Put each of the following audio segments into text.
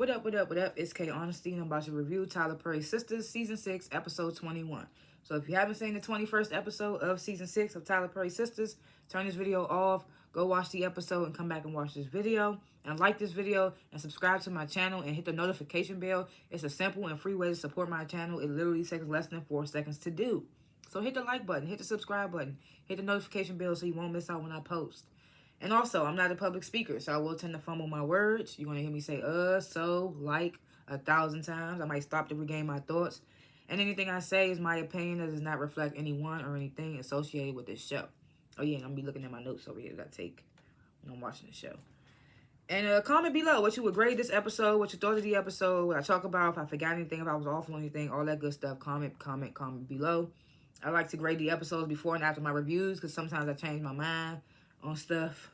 What up, what up, what up? It's K.Honesty, and I'm about to review Tyler Perry's Sistas, Season 6, Episode 21. So if you haven't seen the 21st episode of Season 6 of Tyler Perry's Sistas, turn this video off, go watch the episode, and come back and watch this video. And like this video, and subscribe to my channel, and hit the notification bell. It's a simple and free way to support my channel. It literally takes less than 4 seconds to do. So hit the like button, hit the subscribe button, hit the notification bell so you won't miss out when I post. And also, I'm not a public speaker, so I will tend to fumble my words. You're going to hear me say, so, like, 1,000 times. I might stop to regain my thoughts. And anything I say is my opinion. That does not reflect anyone or anything associated with this show. Oh, yeah, and I'm going to be looking at my notes over here that I take when I'm watching the show. And comment below what you would grade this episode, what you thought of the episode, what I talk about, if I forgot anything, if I was off on anything, all that good stuff. Comment below. I like to grade the episodes before and after my reviews because sometimes I change my mind on stuff.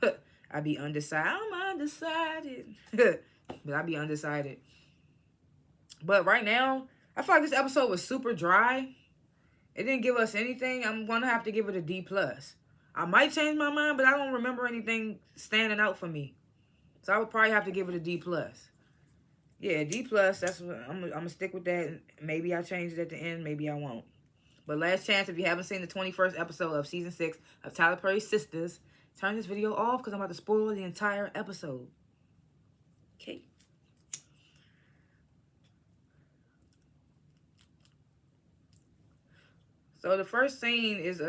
I be undecided. I'm undecided. But I be undecided. But right now, I feel like this episode was super dry. It didn't give us anything. I'm going to have to give it a D+. I might change my mind, but I don't remember anything standing out for me. So I would probably have to give it a D+. Yeah, D+. That's what I'm going to stick with that. Maybe I'll change it at the end. Maybe I won't. But last chance, if you haven't seen the 21st episode of Season 6 of Tyler Perry's Sistas, turn this video off because I'm about to spoil the entire episode. Okay. So the first scene is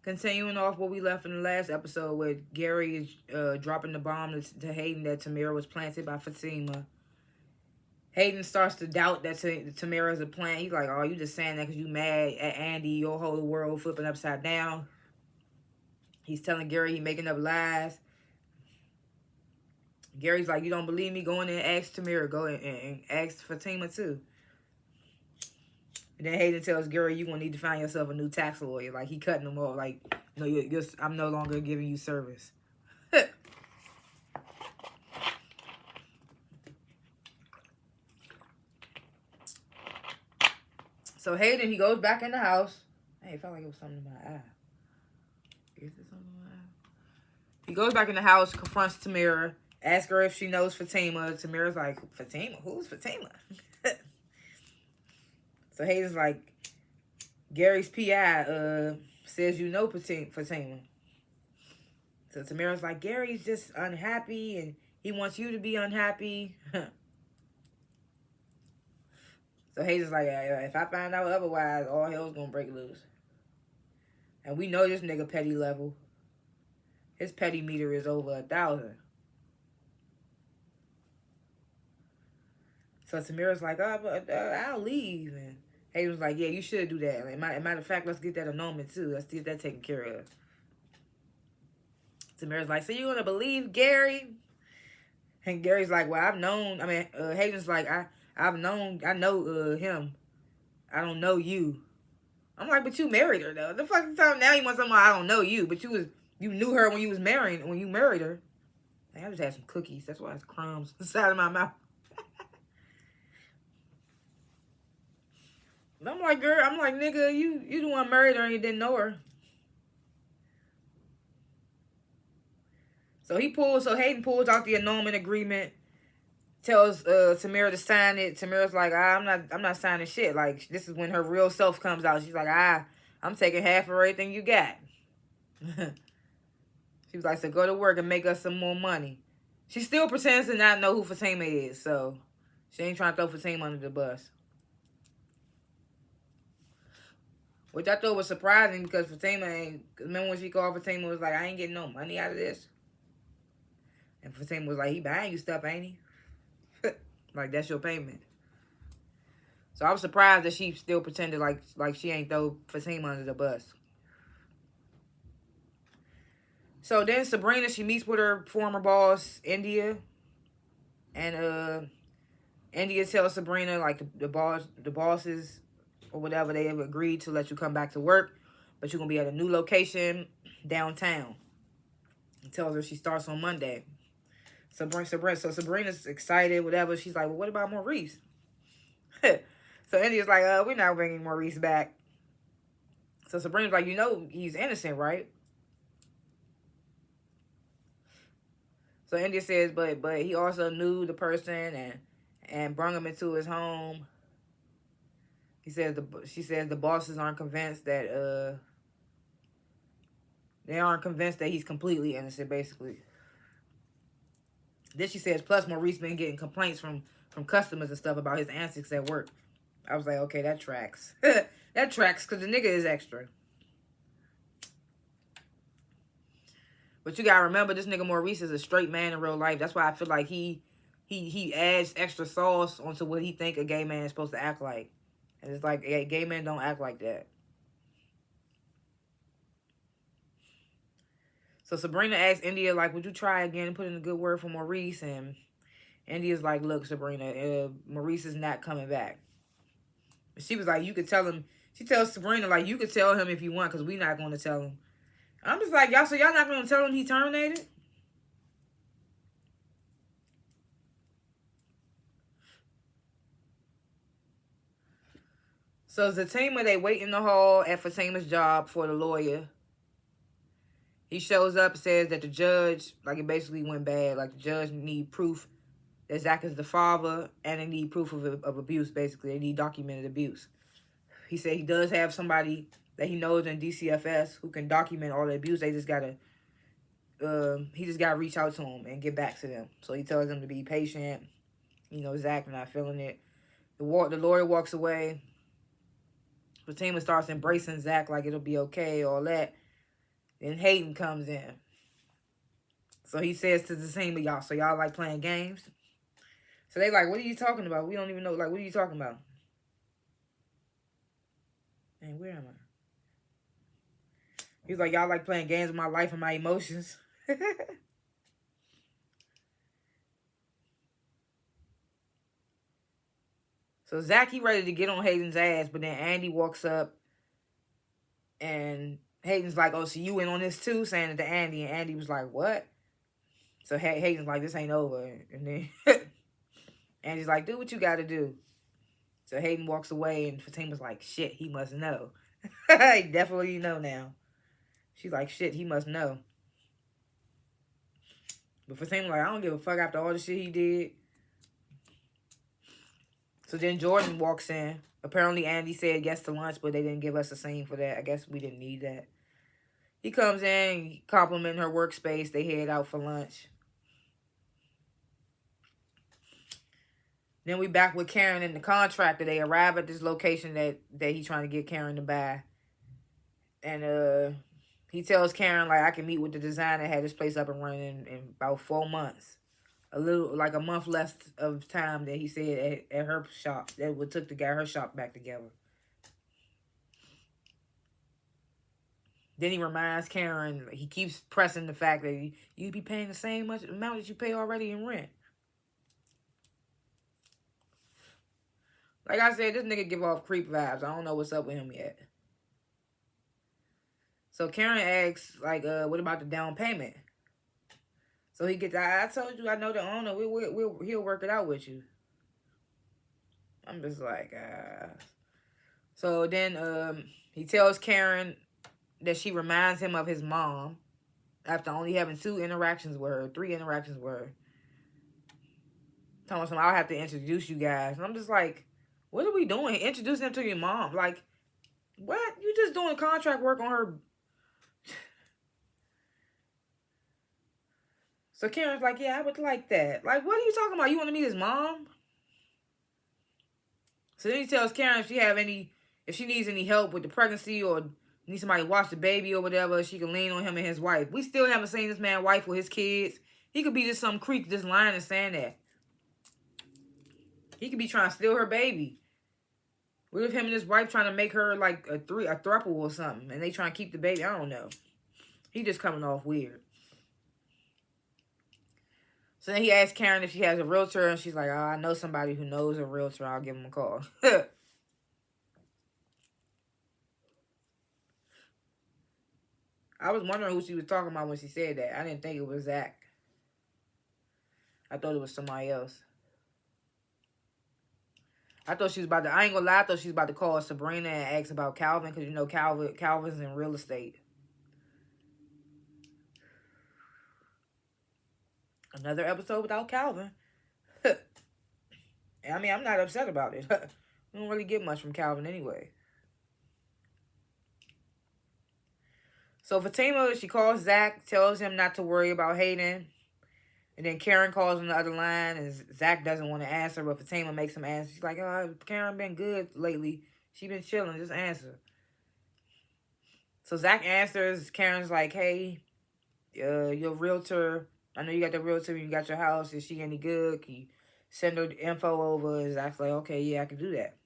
continuing off what we left in the last episode where Gary is dropping the bomb to Hayden that Tamara was planted by Fatima. Hayden starts to doubt that Tamara's a plant. He's like, oh, you just saying that because you mad at Andy. Your whole world flipping upside down. He's telling Gary he making up lies. Gary's like, you don't believe me? Go in there and ask Tamara. Go and ask Fatima too. And then Hayden tells Gary, you're going to need to find yourself a new tax lawyer. Like, he cutting him off. Like, no, I'm no longer giving you service. So Hayden, he goes back in the house. Hey, it felt like it was something in my eye. Is it something in my eye? He goes back in the house, confronts Tamara, asks her if she knows Fatima. Tamara's like, Fatima? Who's Fatima? So Hayden's like, Gary's PI says you know Fatima. So Tamara's like, Gary's just unhappy and he wants you to be unhappy. So Hayden's like, if I find out otherwise, all hell's gonna break loose. And we know this nigga petty level. His petty meter is over 1,000. So Tamara's like, but I'll leave. And Hayden's like, yeah, you should do that. Like, matter of fact, let's get that annulment too. Let's get that taken care of. Tamara's like, so you gonna believe Gary? And Gary's like, well, Hayden's like, I know him. I don't know you. I'm like, but you married her though. The fucking time now you want somebody I don't know you, but you knew her when you married her. I just had some cookies. That's why it's crumbs inside of my mouth. And I'm like, girl, nigga, you the one married her and you didn't know her. So Hayden pulls out the annulment agreement. Tells Tamara to sign it. Tamara's like, I'm not signing shit. Like, this is when her real self comes out. She's like, I'm taking half of everything you got. She was like, so go to work and make us some more money. She still pretends to not know who Fatima is, so she ain't trying to throw Fatima under the bus. Which I thought was surprising because Fatima ain't... Remember when she called Fatima was like, I ain't getting no money out of this? And Fatima was like, he buying you stuff, ain't he? Like, that's your payment. So I was surprised that she still pretended like she ain't throw Fatima under the bus. So then Sabrina, she meets with her former boss, India. And India tells Sabrina, like, the bosses or whatever, they have agreed to let you come back to work. But you're going to be at a new location downtown. He tells her she starts on Monday. So Sabrina's excited, whatever. She's like, well, what about Maurice? So India's like, we're not bringing Maurice back. So Sabrina's like, you know he's innocent, right? So India says, but he also knew the person and brought him into his home. She says the bosses aren't convinced that they aren't convinced that he's completely innocent, basically. Then she says, plus Maurice been getting complaints from customers and stuff about his antics at work. I was like, okay, that tracks. That tracks, because the nigga is extra. But you gotta remember, this nigga Maurice is a straight man in real life. That's why I feel like he adds extra sauce onto what he think a gay man is supposed to act like. And it's like, hey, gay men don't act like that. So Sabrina asked India, like, would you try again and put in a good word for Maurice? And India's like, look, Sabrina, Maurice is not coming back. She was like, you could tell him. She tells Sabrina, like, you could tell him if you want, because we're not going to tell him. I'm just like, so y'all not going to tell him he terminated? So Fatima, they wait in the hall at Fatima's job for the lawyer. He shows up and says that the judge, like, it basically went bad. Like, the judge need proof that Zach is the father, and they need proof of abuse, basically. They need documented abuse. He said he does have somebody that he knows in DCFS who can document all the abuse. They just gotta, he just gotta reach out to him and get back to them. So he tells them to be patient. You know, Zach not feeling it. The lawyer walks away. Fatima starts embracing Zach like it'll be okay, all that. Then Hayden comes in. So he says to the same of y'all, so y'all like playing games? So they like, what are you talking about? We don't even know, like, what are you talking about? And where am I? He's like, y'all like playing games with my life and my emotions? So Zach, he ready to get on Hayden's ass, but then Andy walks up and Hayden's like, oh, so you in on this too? Saying it to Andy, and Andy was like, what? So Hayden's like, this ain't over. And then Andy's like, do what you got to do. So Hayden walks away, and Fatima's like, shit, he must know. He definitely know now. She's like, shit, he must know. But Fatima like, I don't give a fuck after all the shit he did. So then Jordan walks in. Apparently Andy said yes to lunch, but they didn't give us a scene for that. I guess we didn't need that. He comes in, complimenting her workspace. They head out for lunch. Then we back with Karen and the contractor. They arrive at this location that he's trying to get Karen to buy. And he tells Karen, like, I can meet with the designer, had this place up and running in about 4 months. A little, like a month less of time that he said at her shop. That would took to get her shop back together. Then he reminds Karen, he keeps pressing the fact that you'd be paying the same amount that you pay already in rent. Like I said, this nigga give off creep vibes. I don't know what's up with him yet. So Karen asks, like, what about the down payment? So he gets, I told you, I know the owner. He'll work it out with you. I'm just like, So then he tells Karen that she reminds him of his mom after only having 3 interactions with her. Telling him, I'll have to introduce you guys. And I'm just like, what are we doing? Introducing him to your mom. Like, what? You just doing contract work on her. So Karen's like, yeah, I would like that. Like, what are you talking about? You want to meet his mom? So then he tells Karen if she needs any help with the pregnancy or needs somebody to watch the baby or whatever, she can lean on him and his wife. We still haven't seen this man's wife with his kids. He could be just some creep just lying and saying that. He could be trying to steal her baby. What if him and his wife trying to make her like a throuple or something, and they trying to keep the baby? I don't know. He just coming off weird. So then he asks Karen if she has a realtor, and she's like, oh, I know somebody who knows a realtor. I'll give him a call. I was wondering who she was talking about when she said that. I didn't think it was Zach. I thought it was somebody else. I thought she was about to, I ain't gonna lie, I thought she was about to call Sabrina and ask about Calvin, because you know Calvin's in real estate. Another episode without Calvin. I mean, I'm not upset about it. We don't really get much from Calvin anyway. So Fatima, she calls Zach, tells him not to worry about Hayden. And then Karen calls on the other line, and Zach doesn't want to answer, but Fatima makes him answer. She's like, oh, Karen been good lately. She been chilling. Just answer. So Zach answers. Karen's like, hey, your realtor, I know you got the realtor, you got your house. Is she any good? Can you send her the info over? And Zach's like, okay, yeah, I can do that.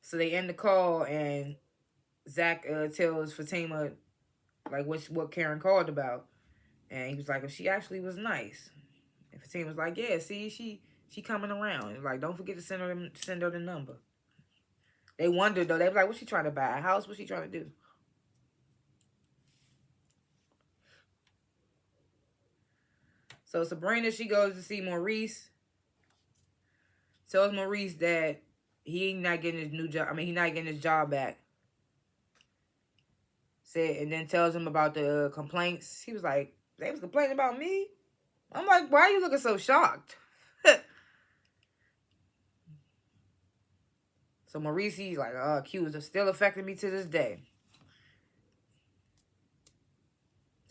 So they end the call, and Zach tells Fatima, like, what Karen called about. And he was like, well, she actually was nice. And Fatima was like, yeah, see, she coming around. Like, don't forget to send her the number. They wondered, though. They was like, what's she trying to buy? A house? What's she trying to do? So Sabrina, she goes to see Maurice. Tells Maurice that he not getting his new job. I mean, he not getting his job back. And then tells him about the complaints. He was like, they was complaining about me? I'm like, why are you looking so shocked? So Maurice, he's like, accused of still affecting me to this day.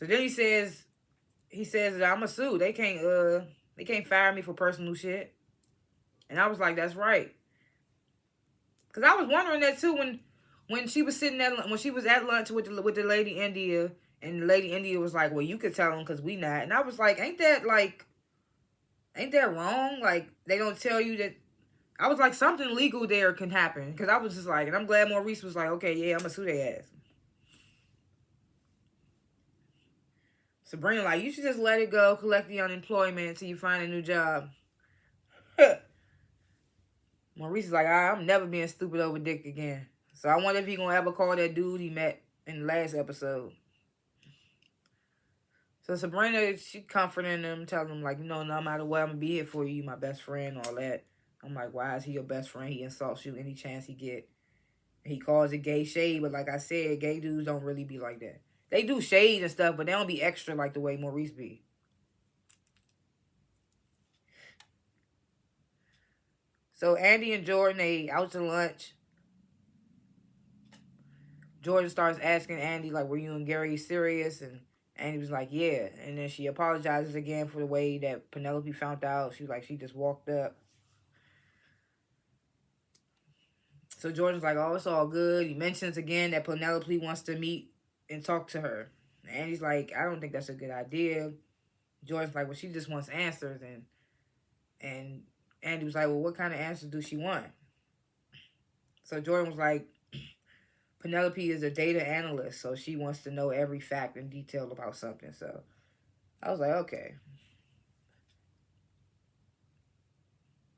So then he says that I'm a sue. They can't fire me for personal shit. And I was like, that's right. Cause I was wondering that too when she was at lunch with the lady India, and the lady India was like, well, you could tell them because we not. And I was like, ain't that wrong? Like, they don't tell you that. I was like, something legal there can happen. Because I was just like, and I'm glad Maurice was like, okay, yeah, I'm going to sue their ass. Sabrina like, you should just let it go, collect the unemployment until you find a new job. Maurice is like, I'm never being stupid over Dick again. So I wonder if he going to ever call that dude he met in the last episode. So Sabrina, she comforting him, telling him, like, no matter what, I'm going to be here for you, my best friend, all that. I'm like, why is he your best friend? He insults you any chance he get. He calls it gay shade, but like I said, gay dudes don't really be like that. They do shade and stuff, but they don't be extra like the way Maurice be. So Andy and Jordan, they out to lunch. Jordan starts asking Andy, like, were you and Gary serious? And Andy was like, yeah. And then she apologizes again for the way that Penelope found out. She was like, she just walked up. So Jordan's like, oh, it's all good. He mentions again that Penelope wants to meet and talk to her. And Andy's like, I don't think that's a good idea. Jordan's like, well, she just wants answers. And Andy was like, well, what kind of answers do she want? So Jordan was like, Penelope is a data analyst, so she wants to know every fact and detail about something. So I was like, okay.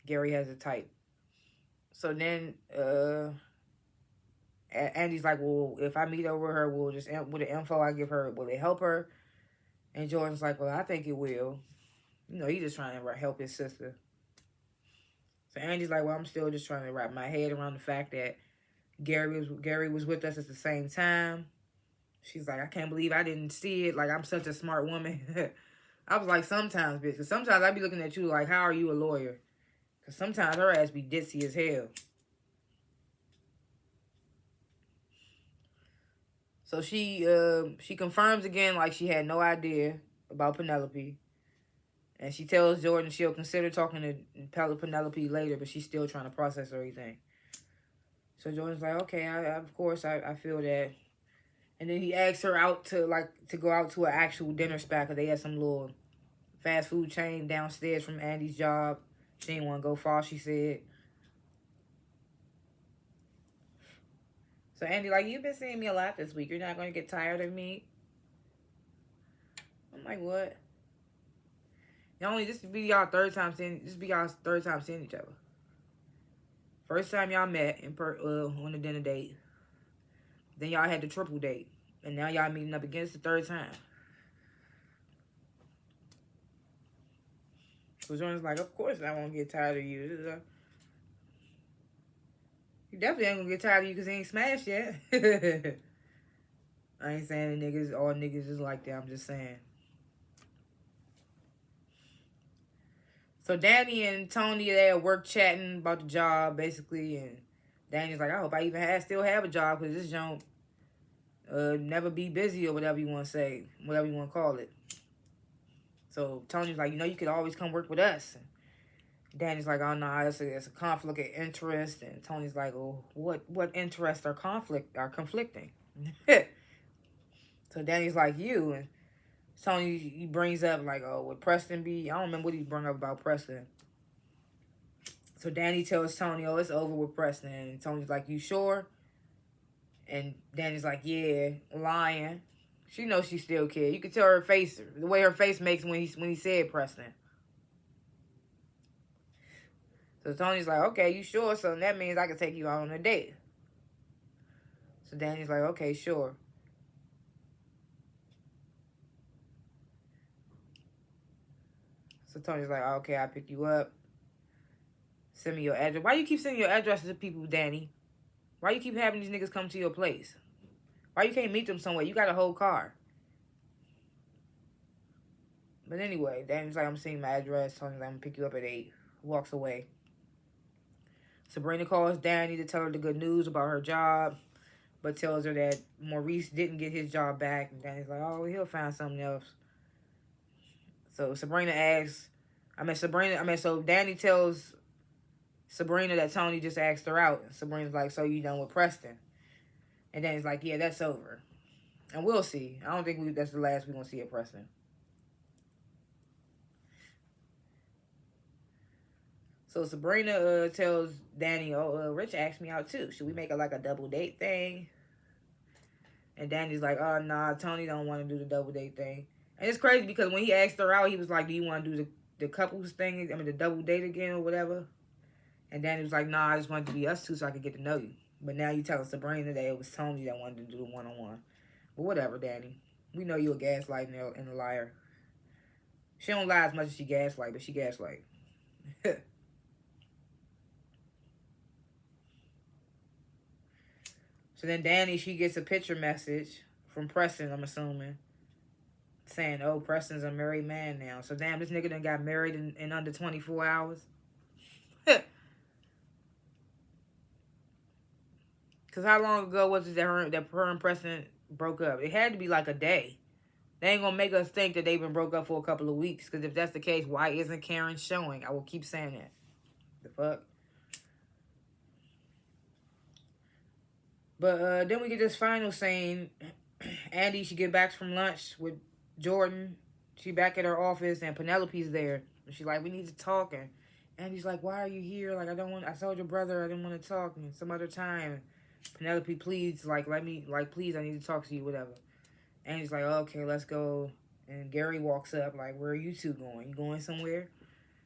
Gary has a type. So then Andy's like, well, if I meet over her, we'll just, with the info I give her, will it help her? And Jordan's like, well, I think it will. You know, he's just trying to help his sister. So Andy's like, well, I'm still just trying to wrap my head around the fact that Gary was with us at the same time. She's like, I can't believe I didn't see it. Like, I'm such a smart woman. I was like, sometimes, bitch. Because sometimes I be looking at you like, how are you a lawyer? Because sometimes her ass be ditzy as hell. So she confirms again, like, she had no idea about Penelope. And she tells Jordan she'll consider talking to Penelope later, but she's still trying to process everything. So Jordan's like, okay, of course, I feel that. And then he asks her out to go out to an actual dinner spot because they had some little fast food chain downstairs from Andy's job. She didn't want to go far, she said. So Andy like, you've been seeing me a lot this week. You're not going to get tired of me? I'm like, what? This be y'all third time seeing each other. First time y'all met on a dinner date. Then y'all had the triple date. And now y'all meeting up against the third time. So Jordan's like, of course I won't get tired of you. You definitely ain't gonna get tired of you because he ain't smashed yet. I ain't saying all niggas is like that. I'm just saying. So Danny and Tony, they at work chatting about the job, basically, and Danny's like, I hope I even still have a job, because this don't never be busy, or whatever you want to say, whatever you want to call it. So Tony's like, you could always come work with us. And Danny's like, oh, no, it's a conflict of interest. And Tony's like, oh, what interests are conflicting? So Danny's like, you. And Tony, he brings up, like, oh, would Preston be? I don't remember what he brought up about Preston. So Danny tells Tony, oh, it's over with Preston. And Tony's like, you sure? And Danny's like, yeah, lying. She knows she still cares. You can tell her face, the way her face makes when he said Preston. So Tony's like, okay, you sure? So that means I can take you out on a date. So Danny's like, okay, sure. So Tony's like, okay, I'll pick you up. Send me your address. Why you keep sending your addresses to people, Danny? Why you keep having these niggas come to your place? Why you can't meet them somewhere? You got a whole car. But anyway, Danny's like, I'm seeing my address. Tony's like, I'm going to pick you up at 8. Walks away. Sabrina calls Danny to tell her the good news about her job, but tells her that Maurice didn't get his job back. And Danny's like, oh, he'll find something else. So so Danny tells Sabrina that Tony just asked her out. And Sabrina's like, so you done with Preston? And Danny's like, yeah, that's over. And we'll see. I don't think that's the last we're going to see of Preston. So Sabrina tells Danny, oh, Rich asked me out too. Should we make it like a double date thing? And Danny's like, oh, nah, Tony don't want to do the double date thing. And it's crazy because when he asked her out, he was like, do you want to do the couples thing? The double date again or whatever? And Danny was like, nah, I just wanted to be us two so I could get to know you. But now you telling Sabrina that it was Tony that wanted to do the one-on-one. But whatever, Danny. We know you a gaslight and a liar. She don't lie as much as she gaslight, but she gaslight. So then Danny, she gets a picture message from Preston, I'm assuming, saying, oh, Preston's a married man now. So damn, this nigga done got married in under 24 hours. Because how long ago was it that her and Preston broke up? It had to be like a day. They ain't going to make us think that they've been broke up for a couple of weeks. Because if that's the case, why isn't Karen showing? I will keep saying that. The fuck? But then we get this final scene. Andy, she get back from lunch with Jordan. She back at her office and Penelope's there. And she's like, we need to talk. And Andy's like, why are you here? Like, I told your brother I didn't want to talk. And some other time. Penelope, please, please, I need to talk to you, whatever. Andy's like, okay, let's go. And Gary walks up, like, where are you two going? You going somewhere?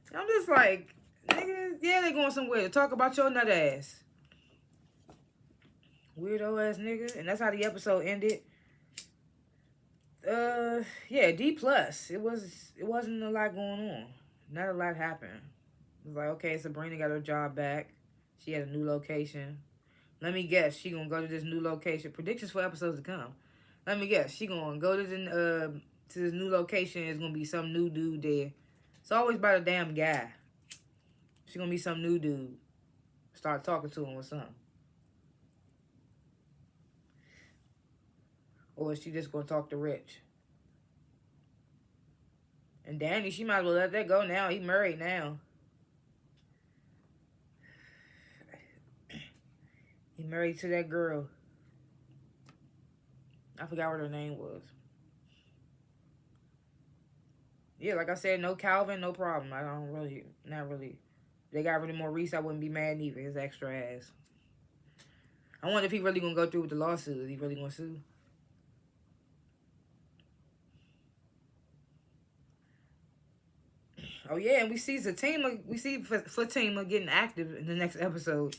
And I'm just like, nigga, yeah, they going somewhere to talk about your nut ass. Weirdo ass nigga. And that's how the episode ended. Yeah, D+. It wasn't a lot going on. Not a lot happened. It was like, okay, Sabrina got her job back. She had a new location. Let me guess, she gonna go to this new location. Predictions for episodes to come. Let me guess, she gonna go to this new location. It's gonna be some new dude there. It's always about a damn guy. She gonna be some new dude. Start talking to him or something. Or is she just gonna talk to Rich? And Danny, she might as well let that go now. He married now. He married to that girl. I forgot what her name was. Yeah, like I said, no Calvin, no problem. Not really. If they got rid of Maurice, I wouldn't be mad either. His extra ass. I wonder if he really gonna go through with the lawsuit. Is he really gonna sue? Oh yeah, and we see Fatima getting active in the next episode.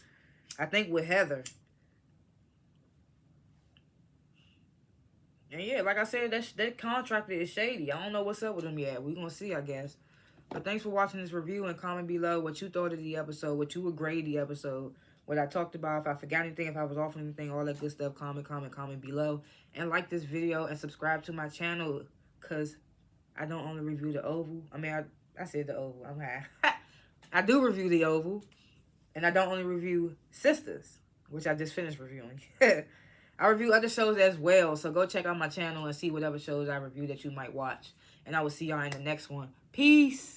I think with Heather. And yeah, like I said, that contractor is shady. I don't know what's up with him yet. We're gonna see, I guess. But thanks for watching this review, and comment below what you thought of the episode, what you would grade the episode, what I talked about, if I forgot anything, if I was off on anything, all that good stuff. Comment below. And like this video and subscribe to my channel, because I don't only review the Oval. I said The Oval. I'm high. I do review The Oval. And I don't only review Sistas, which I just finished reviewing. I review other shows as well. So go check out my channel and see whatever shows I review that you might watch. And I will see y'all in the next one. Peace.